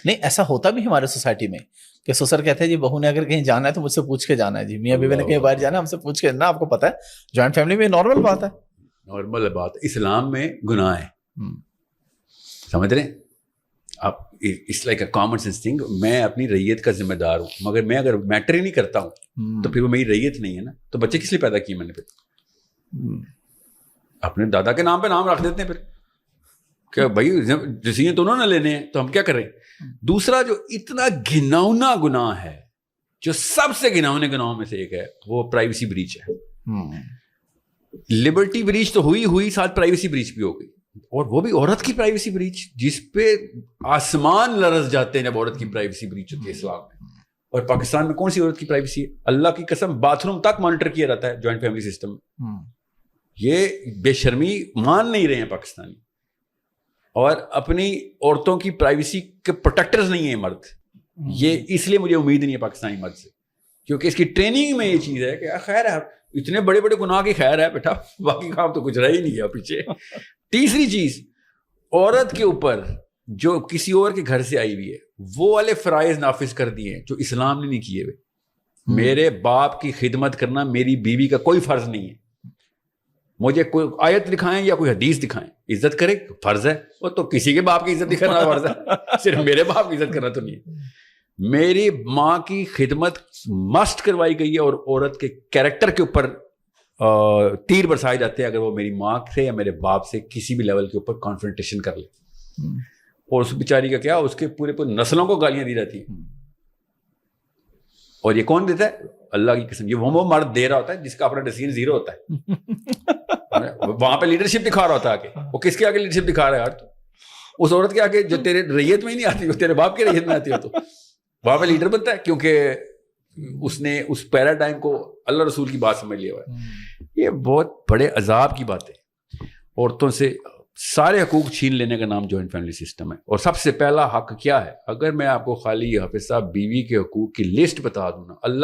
نہیں ایسا ہوتا بھی ہمارے سوسائٹی میں کہ سسر کہتے ہیں جی بہو نے اگر کہیں جانا ہے تو مجھ سے پوچھ کے جانا ہے, جی میاں بیوی نے کہیں باہر جانا ہے ہم سے پوچھ کے, نا آپ کو پتا ہے جوائنٹ فیملی میں نارمل بات ہے, نارمل بات. اسلام میں گناہ ہے, سمجھ رہے ہیں آپ, it's like a common sense thing. میں اپنی ریت کا ذمہ دار ہوں, مگر میں اگر میٹر ہی نہیں کرتا ہوں تو پھر وہ میری ریت نہیں ہے نا. تو بچے کس لیے پیدا کیے میں نے؟ پھر اپنے دادا کے نام پہ نام رکھ دیتے ہیں پھر کہ بھائی ڈیسیژن تو انہوں نے لینے ہیں تو ہم کیا کر رہے ہیں. دوسرا جو اتنا گھناؤنا گناہ ہے, جو سب سے گھناؤنے گناہوں میں سے ایک ہے, وہ پرائیویسی بریچ ہے. لبرٹی بریچ تو ہوئی, ساتھ پرائیویسی بریچ بھی ہو گئی, اور وہ بھی عورت کی پرائیویسی بریچ, جس پہ آسمان لرز جاتے ہیں جب عورت کی پرائیویسی بریچ ہوتی ہے اسلام میں. اور پاکستان میں کون سی عورت کی پرائیویسی ہے؟ اللہ کی قسم باتھ روم تک مانیٹر کیا رہتا ہے جوائنٹ فیملی سسٹم میں. یہ بے شرمی مان نہیں رہے ہیں پاکستانی, اور اپنی عورتوں کی پرائیویسی کے پروٹیکٹرز نہیں ہیں مرد. یہ اس لیے مجھے امید نہیں ہے پاکستانی مرد سے, کیونکہ اس کی ٹریننگ میں یہ چیز ہے کہ خیر ہے, اتنے بڑے بڑے گناہ کی خیر ہے بیٹا, باقی کام تو کچھ رہ ہی نہیں ہے پیچھے. تیسری چیز, عورت کے اوپر جو کسی اور کے گھر سے آئی ہوئی ہے وہ والے فرائض نافذ کر دیے ہیں جو اسلام نے نہیں کیے ہوئے. میرے باپ کی خدمت کرنا میری بیوی کا کوئی فرض نہیں ہے. مجھے کوئی آیت دکھائیں یا کوئی حدیث دکھائیں, عزت کرے فرض ہے. وہ تو کسی کے باپ کی عزت کرنا فرض ہے, صرف میرے باپ کی عزت کرنا تو نہیں ہے. میری ماں کی خدمت مسٹ کروائی گئی ہے, اور عورت کے کیریکٹر کے اوپر تیر برسائے جاتے ہیں اگر وہ میری ماں سے یا میرے باپ سے کسی بھی لیول کے اوپر کانفرنٹیشن کر لے. اور اس بیچاری کا کیا, اس کے پورے نسلوں کو گالیاں دی جاتی ہیں. اور یہ کون دیتا ہے؟ اللہ کی قسم, یہ وہ مرد دے رہا ہوتا ہے جس کا اپنا ڈیسیژن زیرو ہوتا ہے. وہاں پہ لیڈرشپ دکھا رہا ہوتا ہے آگے. وہ کس کے آگے لیڈرشپ دکھا رہا ہے یار؟ تو اس عورت کے آگے جو تیرے ریت میں ہی نہیں آتی, وہ تیرے باپ کے ریت میں آتی ہو, تو وہاں پہ لیڈر بنتا ہے, کیونکہ اس نے اس پیراڈائم کو اللہ رسول کی بات سمجھ لیا ہوا ہے. یہ بہت بڑے عذاب کی بات ہے. عورتوں سے سارے حقوق چھین لینے کا نام جوائنٹ فیملی سسٹم ہے. اور سب سے پہلا حق کیا ہے؟ اگر میں آپ کو خالی حافظ صاحب بیوی کے حقوق کی لسٹ بتا دوں نا, اللہ